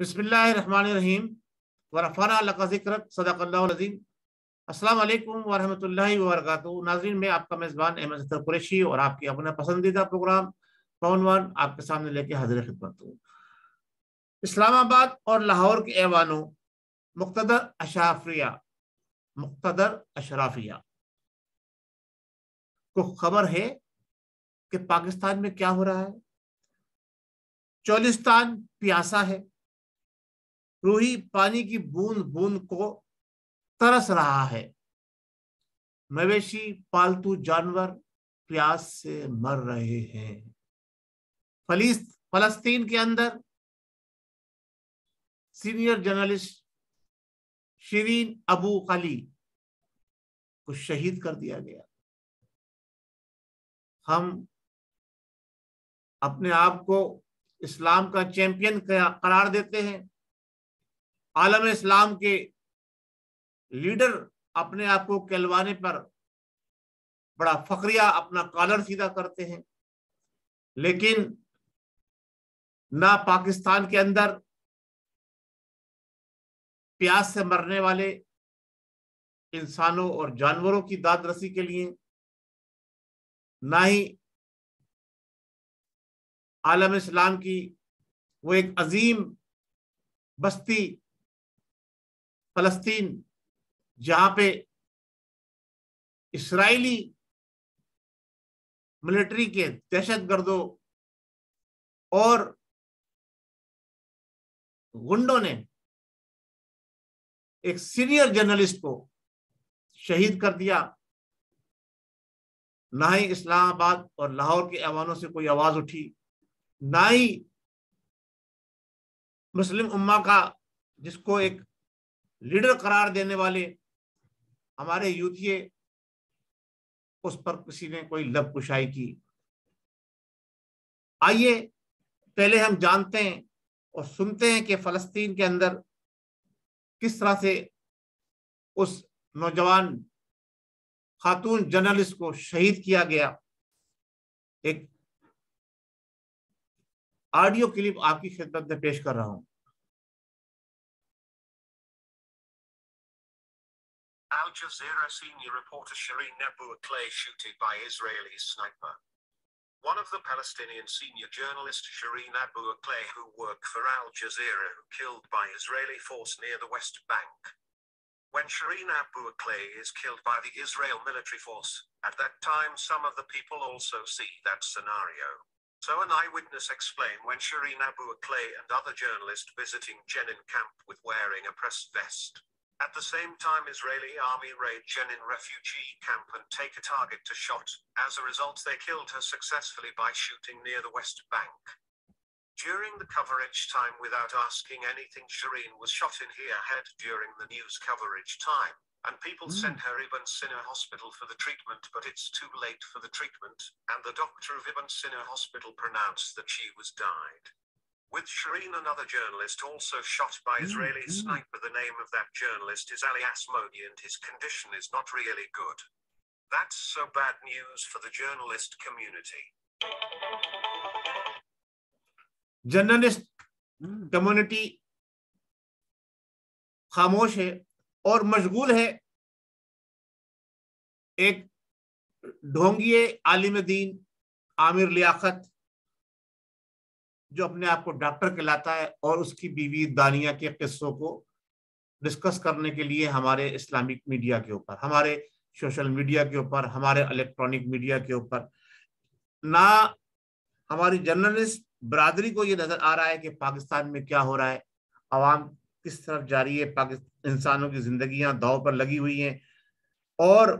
बिस्मिल्लाहिर्रहमानिर्रहीम व रफ़अना लका ज़िक्रक सदक़ल्लाहुल अज़ीम। अस्सलाम वालेकुम व रहमतुल्लाहि व बरकातुहू। नाज़रीन, मैं आपका मेज़बान अहमद ज़फ़र कुरैशी और आपकी अपना पसंदीदा प्रोग्राम पवन वन आपके सामने लेके हाज़िर खिदमत हूँ। इस्लामाबाद और लाहौर के ऐवानों मुक़्तदर अशराफिया को खबर है कि पाकिस्तान में क्या हो रहा है। चोलिस्तान प्यासा है, रूही पानी की बूंद बूंद को तरस रहा है। मवेशी पालतू जानवर प्यास से मर रहे हैं। फलस्तीन के अंदर सीनियर जर्नलिस्ट शिरीन अबू अली को शहीद कर दिया गया। हम अपने आप को इस्लाम का चैंपियन करार देते हैं। आलम इस्लाम के लीडर अपने आप को कहलवाने पर बड़ा फखरिया अपना कॉलर सीधा करते हैं, लेकिन ना पाकिस्तान के अंदर प्यास से मरने वाले इंसानों और जानवरों की दादरसी के लिए, ना ही आलम इस्लाम की वो एक अजीम बस्ती फलस्तीन जहां पे इसराइली मिलिट्री के दहशतगर्दों और गुंडों ने एक सीनियर जर्नलिस्ट को शहीद कर दिया। ना ही इस्लामाबाद और लाहौर के ऐवानों से कोई आवाज उठी, ना ही मुस्लिम उम्मा का जिसको एक लीडर करार देने वाले हमारे यूथिये, उस पर किसी ने कोई लब कुशाई की। आइए पहले हम जानते हैं और सुनते हैं कि फलस्तीन के अंदर किस तरह से उस नौजवान खातून जर्नलिस्ट को शहीद किया गया। एक ऑडियो क्लिप आपकी खिदमत में पेश कर रहा हूं। Al Jazeera senior reporter Shireen Abu Akleh shooted by Israeli sniper. One of the Palestinian senior journalist Shireen Abu Akleh, who worked for Al Jazeera, killed by Israeli force near the West Bank. When Shireen Abu Akleh is killed by the Israel military force, at that time some of the people also see that scenario. So an eyewitness explained when Shireen Abu Akleh and other journalists visiting Jenin camp with wearing a press vest. At the same time, Israeli army raid Jenin refugee camp and take a target to shot. As a result, they killed her successfully by shooting near the West Bank. During the coverage time, without asking anything, Shireen was shot in her head during the news coverage time, and people sent her Ibn Sina Hospital for the treatment, but it's too late for the treatment, and the doctor of Ibn Sina Hospital pronounced that she was died. With Shireen, another journalist also shot by Israeli sniper. The name of that journalist is Ali Asmodi, and his condition is not really good. That's so bad news for the journalist community. Journalist community खामोश है और मशगूल है एक ढोंगिए आलिम दीन आमिर लियाकत, जो अपने आप को डॉक्टर कहलाता है, और उसकी बीवी दानिया के किस्सों को डिस्कस करने के लिए हमारे इस्लामिक मीडिया के ऊपर, हमारे सोशल मीडिया के ऊपर, हमारे इलेक्ट्रॉनिक मीडिया के ऊपर, ना हमारी जर्नलिस्ट बरादरी को ये नजर आ रहा है कि पाकिस्तान में क्या हो रहा है, अवाम किस तरफ जा रही है, पाकिस्तान इंसानों की जिंदगियां दांव पर लगी हुई हैं, और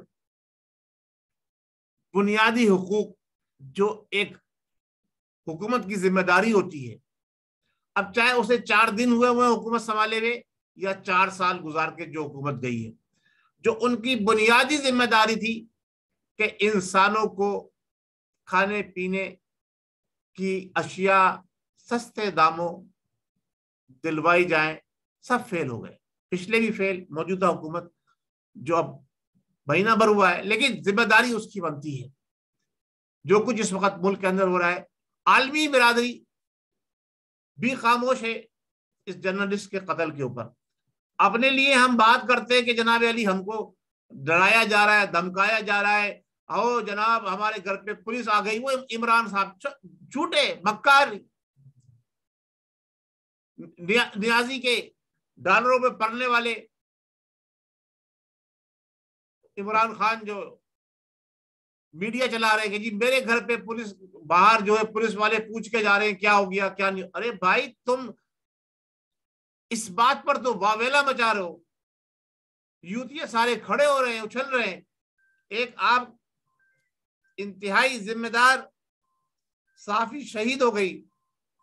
बुनियादी हुकूक जो एक हुकूमत की जिम्मेदारी होती है, अब चाहे उसे 4 दिन हुए हुकूमत संभाले हुए या 4 साल गुजार के जो हुकूमत गई है, जो उनकी बुनियादी जिम्मेदारी थी कि इंसानों को खाने पीने की अशिया सस्ते दामों दिलवाई जाए, सब फेल हो गए। पिछले भी फेल, मौजूदा हुकूमत जो अब महीना भर हुआ है, लेकिन जिम्मेदारी उसकी बनती है। जो कुछ इस वक्त मुल्क के अंदर हो रहा है, आलमी बिरादरी भी खामोश है, इस जर्नलिस्ट के कत्ल के ऊपर। अपने लिए हम बात करते हैं कि जनाब अली हमको डराया जा रहा है, धमकाया जा रहा है, आओ जनाब हमारे घर पे पुलिस आ गई। वो इमरान साहब झूठे मक्कार नियाजी के डॉलरों में पढ़ने वाले इमरान खान जो मीडिया चला रहे हैं कि जी मेरे घर पे पुलिस, बाहर जो है पुलिस वाले पूछ के जा रहे हैं क्या हो गया क्या नहीं। अरे भाई तुम इस बात पर तो वावेला मचा रहे हो, यूथिया सारे खड़े हो रहे हैं, उछल रहे हैं। एक आप इंतहाई जिम्मेदार साफी शहीद हो गई,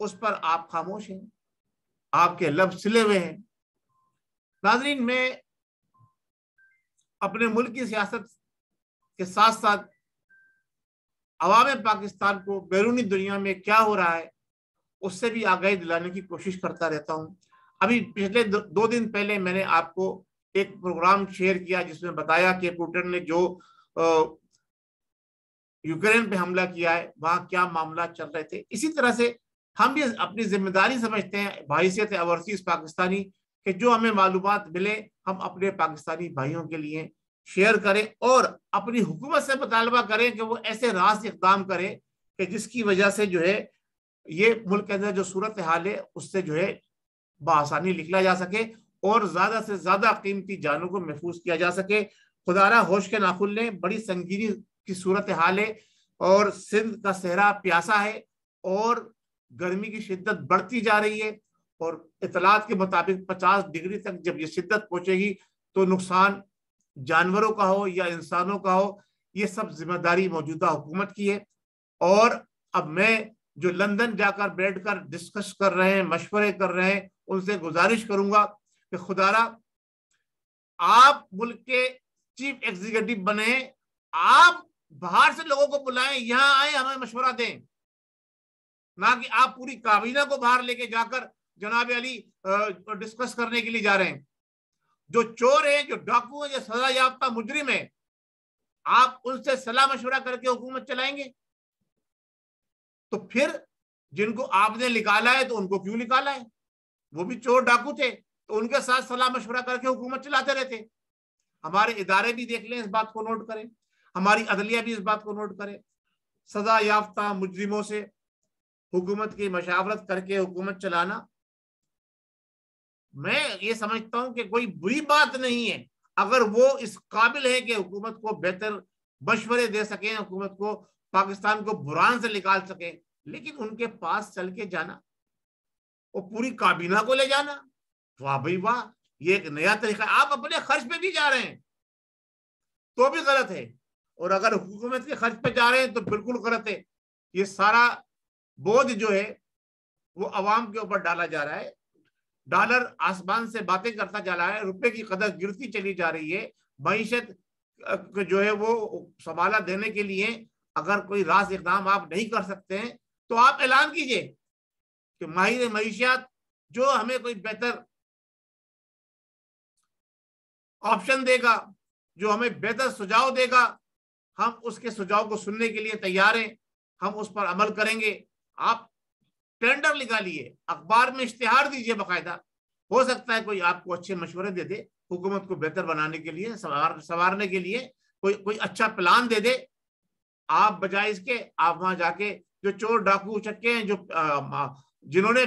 उस पर आप खामोश हैं, आपके लफ्ज सिले हुए हैं। नाजरीन, मैं अपने मुल्क की सियासत के साथ साथ अवाम पाकिस्तान को बैरूनी दुनिया में क्या हो रहा है उससे भी आगाही दिलाने की कोशिश करता रहता हूं। अभी पिछले 2 दिन पहले मैंने आपको एक प्रोग्राम शेयर किया जिसमें बताया कि पुतिन ने जो यूक्रेन पे हमला किया है वहां क्या मामला चल रहे थे। इसी तरह से हम भी अपनी जिम्मेदारी समझते हैं बहैसियत ओवरसीज पाकिस्तानी कि जो हमें मालूमात मिले हम अपने पाकिस्तानी भाइयों के लिए शेयर करें और अपनी हुकूमत से मुतालबा करें कि वो ऐसे रास इक़दाम करे कि जिसकी वजह से जो है ये मुल्क के अंदर जो सूरत हाल है उससे जो है बआसानी निकला जा सके और ज्यादा से ज्यादा कीमती जानों को महफूज किया जा सके। खुदारा होश के नाखुन लें, बड़ी संगीनी की सूरत हाल है और सिंध का सहरा प्यासा है और गर्मी की शिद्दत बढ़ती जा रही है और इतलात के मुताबिक 50 डिग्री तक जब ये शिद्दत पहुंचेगी तो नुकसान जानवरों का हो या इंसानों का हो, ये सब जिम्मेदारी मौजूदा हुकूमत की है। और अब मैं जो लंदन जाकर बैठकर डिस्कस कर रहे हैं, मशवरे कर रहे हैं, उनसे गुजारिश करूंगा कि खुदारा आप मुल्क के चीफ एग्जीक्यूटिव बने, आप बाहर से लोगों को बुलाएं, यहां आए हमें मशवरा दें, ना कि आप पूरी काबीना को बाहर लेके जाकर जनाब अली डिस्कस करने के लिए जा रहे हैं। जो चोर है, जो डाकू है, जो सजा याफ्ता मुजरिम है, आप उनसे सलाह मशवरा करके हुकूमत चलाएंगे? तो फिर जिनको आपने निकाला है तो उनको क्यों निकाला है? वो भी चोर डाकू थे, तो उनके साथ सलाह मशवरा करके हुकूमत चलाते रहते। हमारे इदारे भी देख लें, इस बात को नोट करें, हमारी अदलिया भी इस बात को नोट करे। सजा याफ्ता मुजरिमों से हुकूमत की मशावरत करके हुकूमत चलाना, मैं ये समझता हूं कि कोई बुरी बात नहीं है अगर वो इस काबिल है कि हुकूमत को बेहतर मशवरे दे सके, हुकूमत को पाकिस्तान को बुरान से निकाल सके। लेकिन उनके पास चल के जाना और पूरी काबीना को ले जाना, वाह भाई वाह, ये एक नया तरीका। आप अपने खर्च पे भी जा रहे हैं तो भी गलत है, और अगर हुकूमत के खर्च पे जा रहे हैं तो बिल्कुल गलत है। ये सारा बोझ जो है वो अवाम के ऊपर डाला जा रहा है। डॉलर आसमान से बातें करता जा रहा है, रुपए की कदर गिरती चली जा रही है। मईशत जो है वो संभाला देने के लिए अगर कोई रास इक़दाम आप नहीं कर सकते हैं तो आप ऐलान कीजिए कि माहिर मईशियात जो हमें कोई बेहतर ऑप्शन देगा, जो हमें बेहतर सुझाव देगा, हम उसके सुझाव को सुनने के लिए तैयार हैं, हम उस पर अमल करेंगे। आप टेंडर निकालिए, अखबार में इश्तिहार दीजिए बाकायदा, हो सकता है कोई आपको अच्छे मशवरे दे दे हुकूमत को बेहतर बनाने के लिए, संवारने के लिए कोई अच्छा प्लान दे दे। आप बजाय इसके आप वहां जाके जो चोर डाकू उचक्के हैं, जो जिन्होंने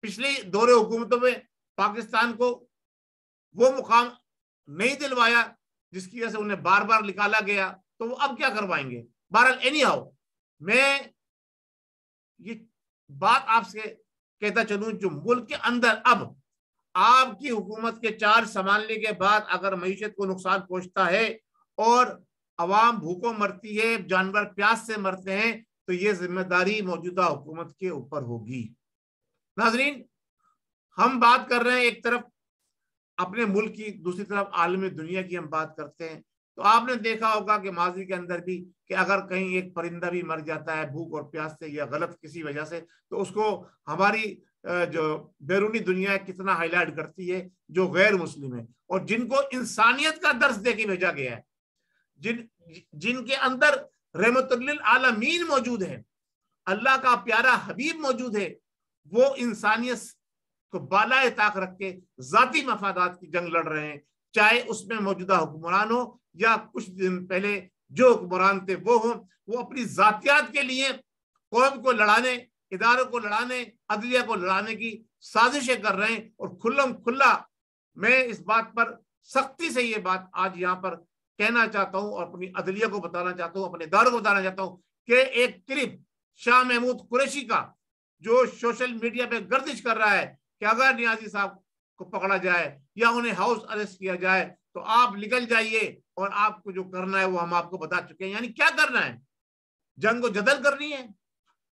पिछली दौरे हुकूमतों में पाकिस्तान को वो मुकाम नहीं दिलवाया जिसकी वजह से उन्हें बार बार निकाला गया, तो वो अब क्या करवाएंगे? बहरहाल एनी हाउ, मैं ये बात आपसे कहता चलूं, जो मुल्क के अंदर अब आपकी हुकूमत के चार्ज संभालने के बाद अगर मईशत को नुकसान पहुंचता है और अवाम भूखों मरती है, जानवर प्यास से मरते हैं, तो ये जिम्मेदारी मौजूदा हुकूमत के ऊपर होगी। नाजरीन, हम बात कर रहे हैं एक तरफ अपने मुल्क की, दूसरी तरफ आलमी दुनिया की हम बात करते हैं। तो आपने देखा होगा कि माजी के अंदर भी कि अगर कहीं एक परिंदा भी मर जाता है भूख और प्यास से या गलत किसी वजह से, तो उसको हमारी जो बैरूनी दुनिया कितना हाईलाइट करती है, जो गैर मुस्लिम है और जिनको इंसानियत का दर्स दे के भेजा गया है, जिनके अंदर रहमतुल्लिल आलमीन मौजूद है, अल्लाह का प्यारा हबीब मौजूद है, वो इंसानियत को बालाए ताक रख के जाती मफादात की जंग लड़ रहे हैं, चाहे उसमें मौजूदा हुक्मरान हो या कुछ दिन पहले जो हुक्मरान थे वो हो। वो अपनी जातियात के लिए कौम को लड़ाने, इदारों को लड़ाने, अदलिया को लड़ाने की साजिशें कर रहे हैं। और खुल्लम खुल्ला मैं इस बात पर सख्ती से ये बात आज यहाँ पर कहना चाहता हूँ और अपनी अदलिया को बताना चाहता हूँ, अपने इदारों को बताना चाहता हूँ कि एक क्लिप शाह महमूद कुरैशी का जो सोशल मीडिया पे गर्दिश कर रहा है कि अगर नियाजी साहब को पकड़ा जाए या उन्हें हाउस अरेस्ट किया जाए तो आप निकल जाइए और आपको जो करना है वो हम आपको बता चुके हैं। यानी क्या करना है? जंग को जदल करनी है,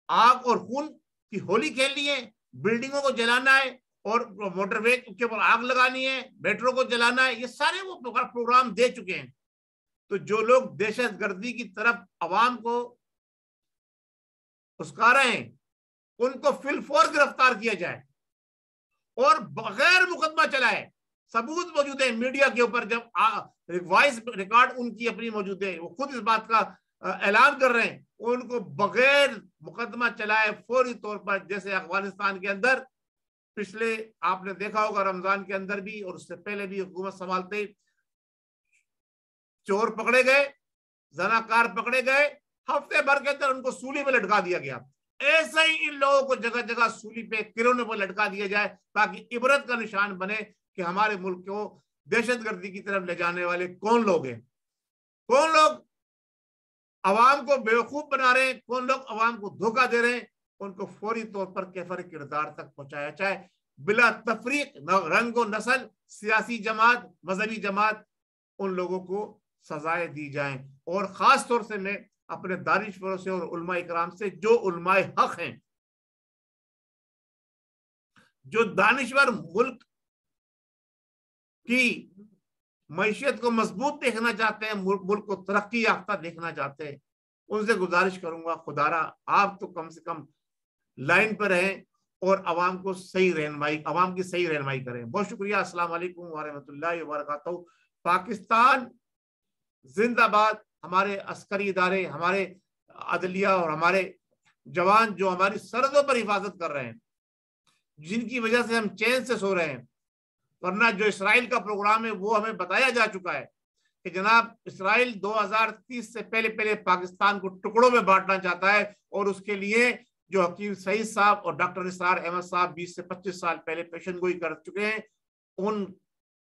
आग और खून की होली खेलनी है, बिल्डिंगों को जलाना है और मोटरवे के ऊपर आग लगानी है, मेट्रो को जलाना है, ये सारे वो प्रोग्राम दे चुके हैं। तो जो लोग दहशतगर्दी की तरफ अवाम को उस्का रहे हैं उनको फिलफौर गिरफ्तार किया जाए और बगैर मुकदमा चलाए। सबूत मौजूद है मीडिया के ऊपर, जब वॉइस रिकॉर्ड उनकी अपनी मौजूद है, वो खुद इस बात का ऐलान कर रहे हैं, उनको बगैर मुकदमा चलाए फौरी तौर पर, जैसे अफगानिस्तान के अंदर पिछले आपने देखा होगा रमजान के अंदर भी और उससे पहले भी हुकूमत संभालते चोर पकड़े गए, जनाकार पकड़े गए, हफ्ते भर के अंदर उनको सूली पे लटका दिया गया। ऐसा ही इन लोगों को जगह जगह सूली पे किरोने पर लटका दिया जाए ताकि इबरत का निशान बने कि हमारे मुल्क को दहशतगर्दी की तरफ ले जाने वाले कौन लोग हैं, कौन लोग अवाम को बेवकूफ बना रहे हैं, कौन लोग अवाम को धोखा दे रहे हैं। उनको फौरी तौर पर कैफर किरदार तक पहुंचाया जाए, बिला तफरीक, रंग व नस्ल, सियासी जमात, मजहबी जमात, उन लोगों को सजाएं दी जाएं। और खास तौर से मैं अपने दानिशवरों से और उलमा इकराम से, जो उलमाए हक हैं, जो दानिशवर मुल्क की मैशियत को मजबूत देखना चाहते हैं, मुल्क को तरक्की याफ्ता देखना चाहते हैं, उनसे गुजारिश करूंगा खुदारा आप तो कम से कम लाइन पर रहें और अवाम को सही रहनुमाई, अवाम की सही रहनुमाई करें। बहुत शुक्रिया। अस्सलाम वालेकुम व रहमतुल्लाहि व बरकातहू। पाकिस्तान जिंदाबाद। हमारे अस्करी इदारे, हमारे अदलिया और हमारे जवान जो हमारी सरहदों पर हिफाजत कर रहे हैं, जिनकी वजह से हम चैन से सो रहे हैं, वरना जो इसराइल का प्रोग्राम है वो हमें बताया जा चुका है कि जनाब इसराइल 2030 से पहले पहले पाकिस्तान को टुकड़ों में बांटना चाहता है। और उसके लिए जो हकीम सईद साहब और डॉक्टर निसार अहमद साहब 20 से 25 साल पहले पेशन गोई कर चुके हैं, उन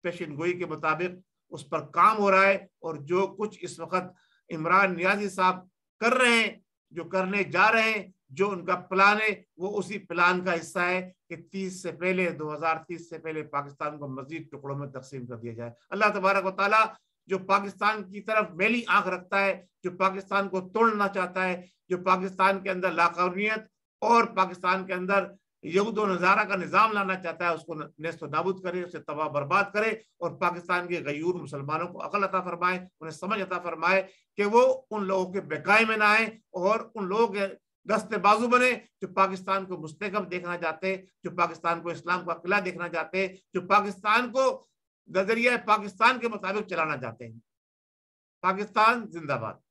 पेशन गोई के मुताबिक उस पर काम हो रहा है। और जो कुछ इस वक्त इमरान नियाजी साहब कर रहे हैं, जो करने जा रहे हैं, जो उनका प्लान है, वो उसी प्लान का हिस्सा है कि 2030 से पहले पाकिस्तान को मजीद टुकड़ों में तकसीम कर दिया जाए। अल्लाह तबारक व तआला जो पाकिस्तान की तरफ मैली आंख रखता है, जो पाकिस्तान को तोड़ना चाहता है, जो पाकिस्तान के अंदर लाकानियत और पाकिस्तान के अंदर यहूद व नज़ारा का निज़ाम लाना चाहता है, उसको नेस्तो नाबूद करे, उसे तबाह बर्बाद करे और पाकिस्तान के गयूर मुसलमानों को अकल अता फरमाए, उन्हें समझ अता फरमाए कि वो उन लोगों के बेकाय में ना आए और उन लोगों के दस्ते बाजू बने जो पाकिस्तान को मुस्तहकम देखना चाहते, जो पाकिस्तान को इस्लाम का किला देखना चाहते, जो पाकिस्तान को नजरिया पाकिस्तान के मुताबिक चलाना चाहते हैं। पाकिस्तान जिंदाबाद।